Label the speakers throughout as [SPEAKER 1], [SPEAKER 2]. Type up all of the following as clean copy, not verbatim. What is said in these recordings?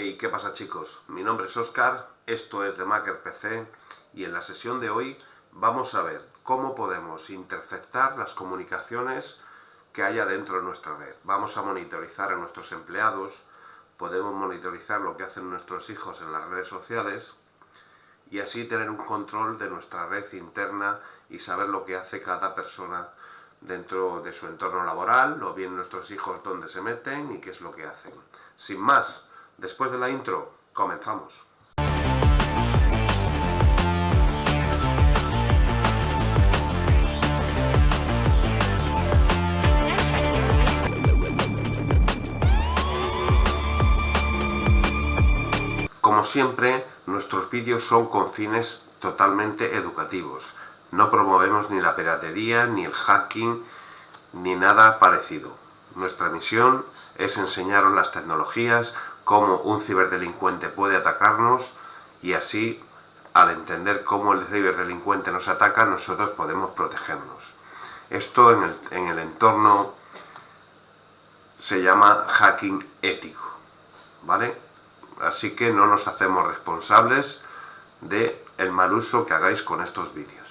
[SPEAKER 1] Hey, ¿qué pasa, chicos? Mi nombre es Óscar, esto es de Maker PC y en la sesión de hoy vamos a ver cómo podemos interceptar las comunicaciones que haya dentro de nuestra red. Vamos a monitorizar a nuestros empleados, podemos monitorizar lo que hacen nuestros hijos en las redes sociales y así tener un control de nuestra red interna y saber lo que hace cada persona dentro de su entorno laboral, o bien nuestros hijos dónde se meten y qué es lo que hacen. Sin más, después de la intro, comenzamos. Como siempre, nuestros vídeos son con fines totalmente educativos. No promovemos ni la piratería, ni el hacking, ni nada parecido. Nuestra misión es enseñaros las tecnologías, cómo un ciberdelincuente puede atacarnos y así, al entender cómo el ciberdelincuente nos ataca, nosotros podemos protegernos. Esto en el entorno se llama hacking ético, ¿vale? Así que no nos hacemos responsables del mal uso que hagáis con estos vídeos.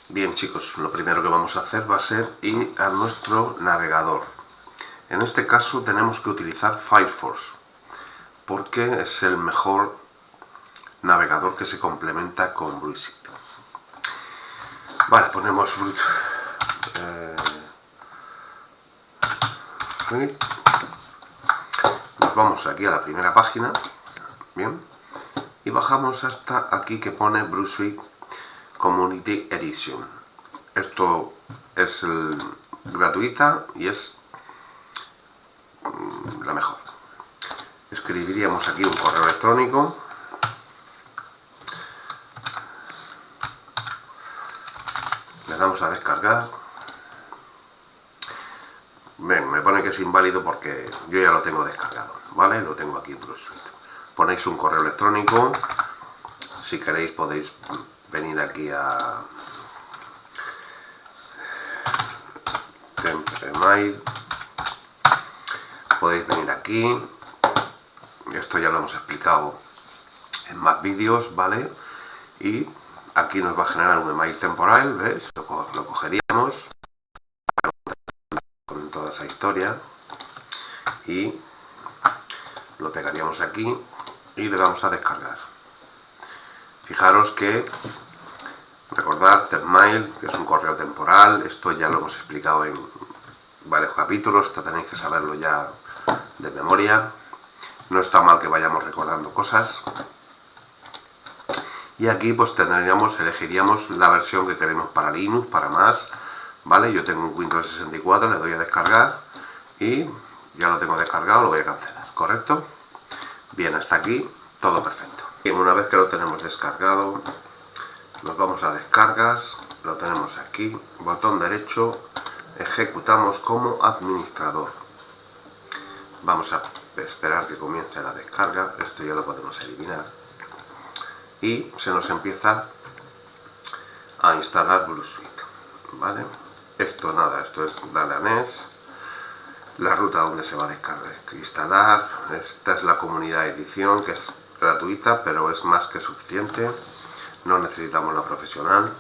[SPEAKER 1] Bien, chicos, lo primero que vamos a hacer va a ser ir a nuestro navegador. En este caso tenemos que utilizar Firefox porque es el mejor navegador que se complementa con Brushit. Vale, ponemos nos vamos aquí a la primera página, bien, y bajamos hasta aquí que pone Brushit Community Edition. Esto es gratuita y es la mejor. Escribiríamos aquí un correo electrónico. Le damos a descargar. Ven, me pone que es inválido porque yo ya lo tengo descargado, ¿vale? Lo tengo aquí en Brushit. Ponéis un correo electrónico. Si queréis podéis venir aquí a Temp-Email. Podéis venir aquí. Esto ya lo hemos explicado en más vídeos, ¿vale? Y aquí nos va a generar un email temporal, ¿ves? Lo cogeríamos con toda esa historia y lo pegaríamos aquí y le damos a descargar. Fijaros que, recordad, Temp-Mail, que es un correo temporal, esto ya lo hemos explicado en varios capítulos, esto tenéis que saberlo ya de memoria. No está mal que vayamos recordando cosas. Y aquí pues elegiríamos la versión que queremos para Linux, para más, ¿vale? Yo tengo un Windows 64, le doy a descargar y ya lo tengo descargado, lo voy a cancelar, ¿correcto? Bien, hasta aquí todo perfecto. Y una vez que lo tenemos descargado, nos vamos a descargas, lo tenemos aquí, botón derecho, ejecutamos como administrador. Vamos a esperar que comience la descarga, esto ya lo podemos eliminar. Y se nos empieza a instalar Brushit, ¿vale? Esto nada, esto es darle a Next, la ruta donde se va a descargar, instalar. Esta es la comunidad edición, que es gratuita, pero es más que suficiente. No necesitamos la profesional.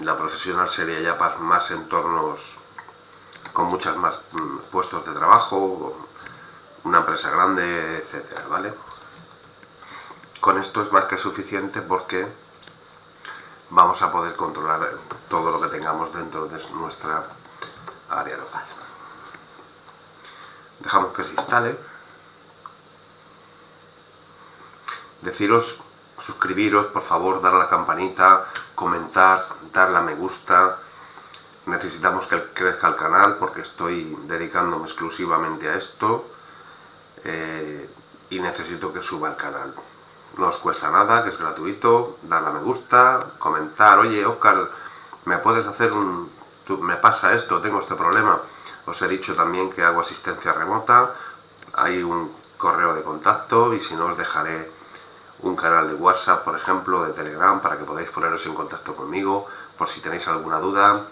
[SPEAKER 1] La profesional sería ya para más entornos con muchas más puestos de trabajo, una empresa grande, etcétera, ¿vale? Con esto es más que suficiente porque vamos a poder controlar todo lo que tengamos dentro de nuestra área local. Dejamos que se instale. Deciros, suscribiros, por favor, dar a la campanita, comentar, darle a me gusta. Necesitamos que crezca el canal porque estoy dedicándome exclusivamente a esto y necesito que suba el canal. No os cuesta nada, que es gratuito, darle a me gusta, comentar, oye Óscar, ¿me puedes hacer me pasa esto, tengo este problema? Os he dicho también que hago asistencia remota, hay un correo de contacto y si no os dejaré un canal de WhatsApp, por ejemplo, de Telegram, para que podáis poneros en contacto conmigo por si tenéis alguna duda.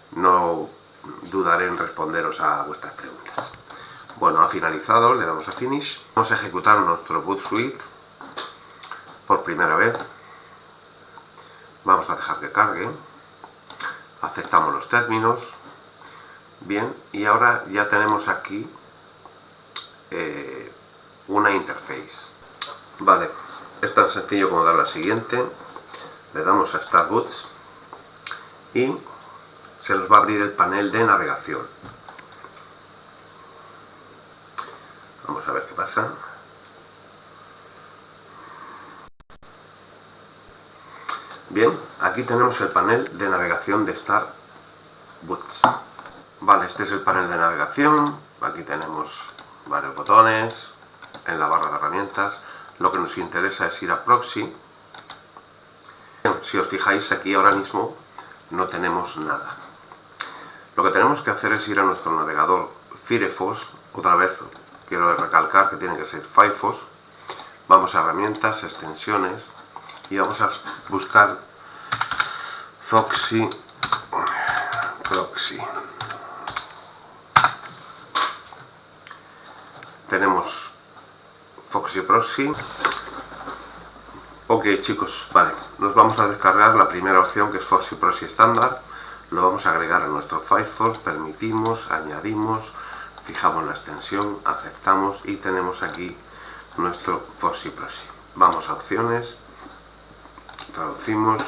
[SPEAKER 1] No dudaré en responderos a vuestras preguntas. Bueno, ha finalizado, le damos a Finish. Vamos a ejecutar nuestro boot suite por primera vez. Vamos a dejar que cargue. Aceptamos los términos. Bien, y ahora ya tenemos aquí una interface. Vale, es tan sencillo como dar la siguiente. Le damos a Start Boots y se nos va a abrir el panel de navegación. Vamos a ver qué pasa. Bien, aquí tenemos el panel de navegación de Start Boots. Vale, este es el panel de navegación. Aquí tenemos varios botones en la barra de herramientas. Lo que nos interesa es ir a Proxy. Bien, si os fijáis, aquí ahora mismo no tenemos nada. Lo que tenemos que hacer es ir a nuestro navegador Firefox. Otra vez quiero recalcar que tiene que ser Firefox. Vamos a herramientas, extensiones y vamos a buscar Foxy Proxy. Tenemos Foxy Proxy. Ok, chicos, vale, nos vamos a descargar la primera opción, que es Foxy Proxy estándar. Lo vamos a agregar a nuestro Firefox, permitimos, añadimos, fijamos la extensión, aceptamos y tenemos aquí nuestro Foxy Proxy. Vamos a opciones, traducimos,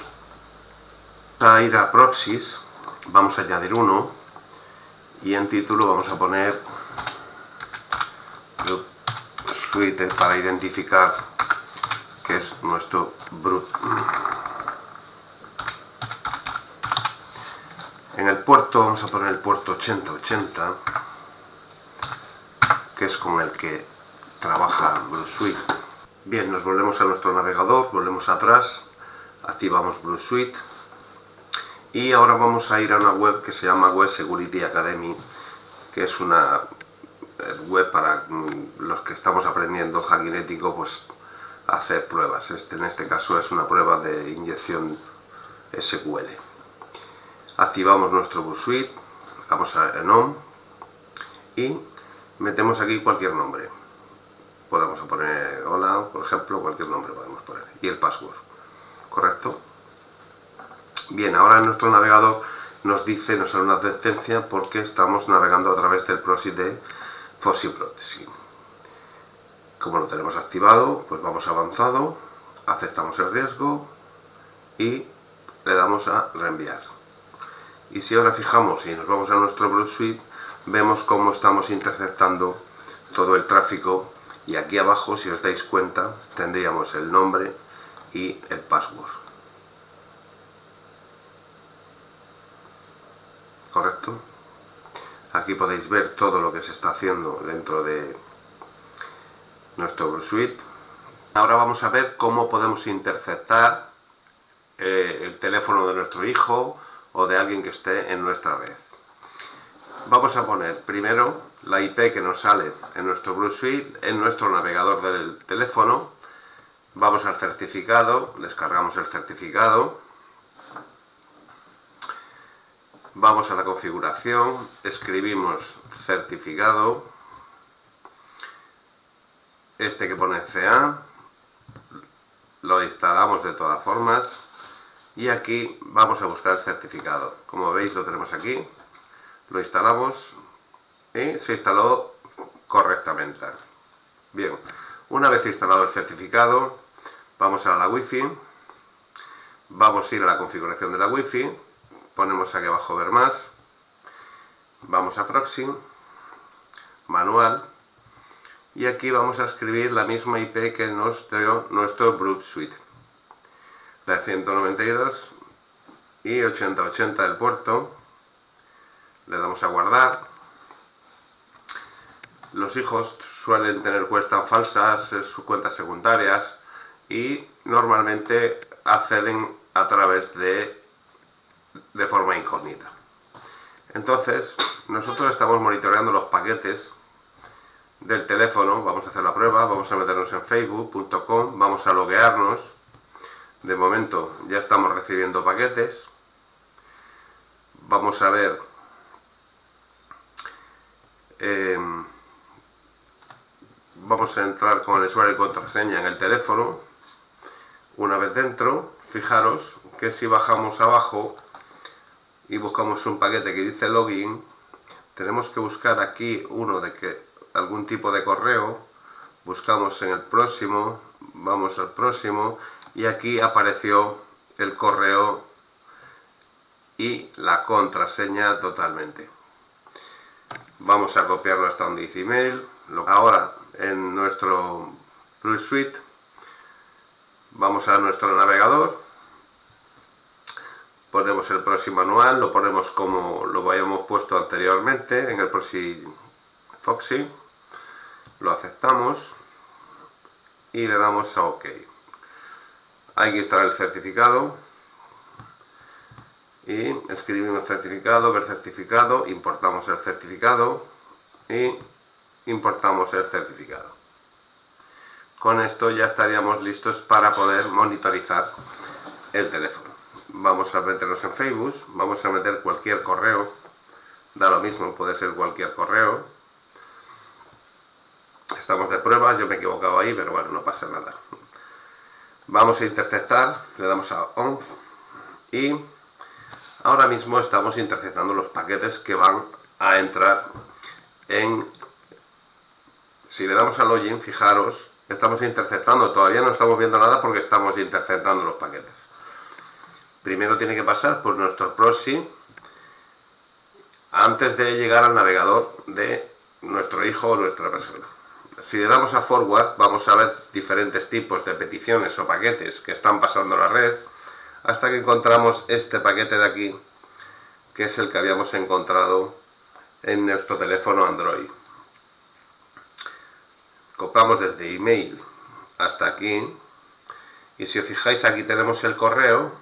[SPEAKER 1] a ir a proxies, vamos a añadir uno y en título vamos a poner suite para identificar que es nuestro boot. En el puerto vamos a poner el puerto 8080, que es con el que trabaja Blue Suite. Bien, nos volvemos a nuestro navegador, volvemos atrás, activamos Blue Suite y ahora vamos a ir a una web que se llama Web Security Academy, que es una web para los que estamos aprendiendo hacking ético, pues hacer pruebas. En este caso es una prueba de inyección SQL. Activamos nuestro Blue Suite, vamos a Enum y metemos aquí cualquier nombre. Podemos poner hola, por ejemplo, cualquier nombre podemos poner. Y el password, ¿correcto? Bien, ahora en nuestro navegador nos dice, nos sale una advertencia porque estamos navegando a través del proxy de Foxy Proxy. Como lo tenemos activado, pues vamos avanzado, aceptamos el riesgo y le damos a reenviar. Y si ahora fijamos y nos vamos a nuestro Blue Suite, vemos cómo estamos interceptando todo el tráfico y aquí abajo, si os dais cuenta, tendríamos el nombre y el password. ¿Correcto? Aquí podéis ver todo lo que se está haciendo dentro de nuestro Blue Suite. Ahora vamos a ver cómo podemos interceptar el teléfono de nuestro hijo o de alguien que esté en nuestra red. Vamos a poner primero la IP que nos sale en nuestro Blue Suite, en nuestro navegador del teléfono. Vamos al certificado, descargamos el certificado. Vamos a la configuración, escribimos certificado, este que pone CA, lo instalamos de todas formas y aquí vamos a buscar el certificado. Como veis lo tenemos aquí, lo instalamos y se instaló correctamente. Bien, una vez instalado el certificado, vamos a la Wi-Fi, vamos a ir a la configuración de la Wi-Fi. Ponemos aquí abajo ver más, vamos a proxy, manual y aquí vamos a escribir la misma IP que nos dio nuestro Blue Suite, la 192 y 8080 del puerto. Le damos a guardar. Los hijos suelen tener cuentas falsas, sus cuentas secundarias y normalmente acceden a través de forma incógnita. Entonces, nosotros estamos monitoreando los paquetes del teléfono. Vamos a hacer la prueba, vamos a meternos en facebook.com, vamos a loguearnos. De momento ya estamos recibiendo paquetes. Vamos a ver vamos a entrar con el usuario y contraseña en el teléfono. Una vez dentro, fijaros que si bajamos abajo y buscamos un paquete que dice login, tenemos que buscar aquí uno de algún tipo de correo, buscamos en el próximo, vamos al próximo y aquí apareció el correo y la contraseña totalmente. Vamos a copiarlo hasta donde dice email. Ahora en nuestro Plus Suite vamos a nuestro navegador, ponemos el proxy manual, lo ponemos como lo habíamos puesto anteriormente en el proxy Foxy, lo aceptamos y le damos a OK. Hay que instalar el certificado y escribimos certificado, ver certificado, importamos el certificado y importamos el certificado. Con esto ya estaríamos listos para poder monitorizar el teléfono. Vamos a meternos en Facebook, vamos a meter cualquier correo, da lo mismo, puede ser cualquier correo. Estamos de pruebas, yo me he equivocado ahí, pero bueno, no pasa nada. Vamos a interceptar, le damos a on y ahora mismo estamos interceptando los paquetes que van a entrar en... Si le damos a login, fijaros, estamos interceptando, todavía no estamos viendo nada porque estamos interceptando los paquetes. Primero tiene que pasar por nuestro proxy antes de llegar al navegador de nuestro hijo o nuestra persona. Si le damos a forward, vamos a ver diferentes tipos de peticiones o paquetes que están pasando a la red hasta que encontramos este paquete de aquí, que es el que habíamos encontrado en nuestro teléfono Android. Copiamos desde email hasta aquí y si os fijáis aquí tenemos el correo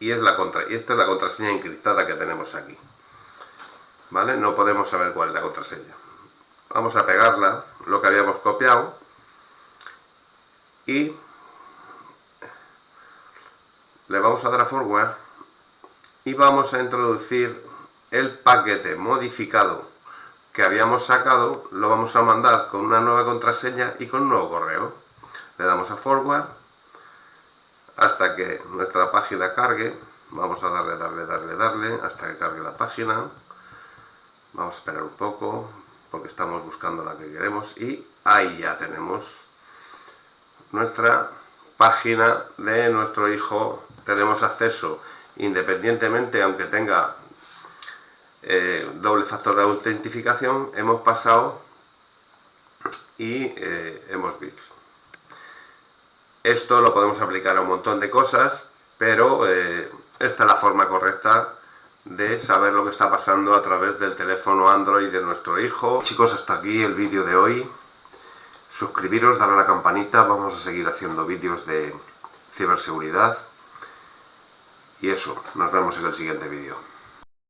[SPEAKER 1] y esta es la contraseña encriptada que tenemos aquí, ¿vale? No podemos saber cuál es la contraseña. Vamos a pegarla, lo que habíamos copiado, y le vamos a dar a forward y vamos a introducir el paquete modificado que habíamos sacado, lo vamos a mandar con una nueva contraseña y con un nuevo correo. Le damos a forward hasta que nuestra página cargue. Vamos a darle hasta que cargue la página. Vamos a esperar un poco porque estamos buscando la que queremos y ahí ya tenemos nuestra página de nuestro hijo. Tenemos acceso independientemente, aunque tenga doble factor de autentificación, hemos pasado y hemos visto. Esto lo podemos aplicar a un montón de cosas, pero esta es la forma correcta de saber lo que está pasando a través del teléfono Android de nuestro hijo. Chicos, hasta aquí el vídeo de hoy. Suscribiros, darle a la campanita, vamos a seguir haciendo vídeos de ciberseguridad. Y eso, nos vemos en el siguiente vídeo.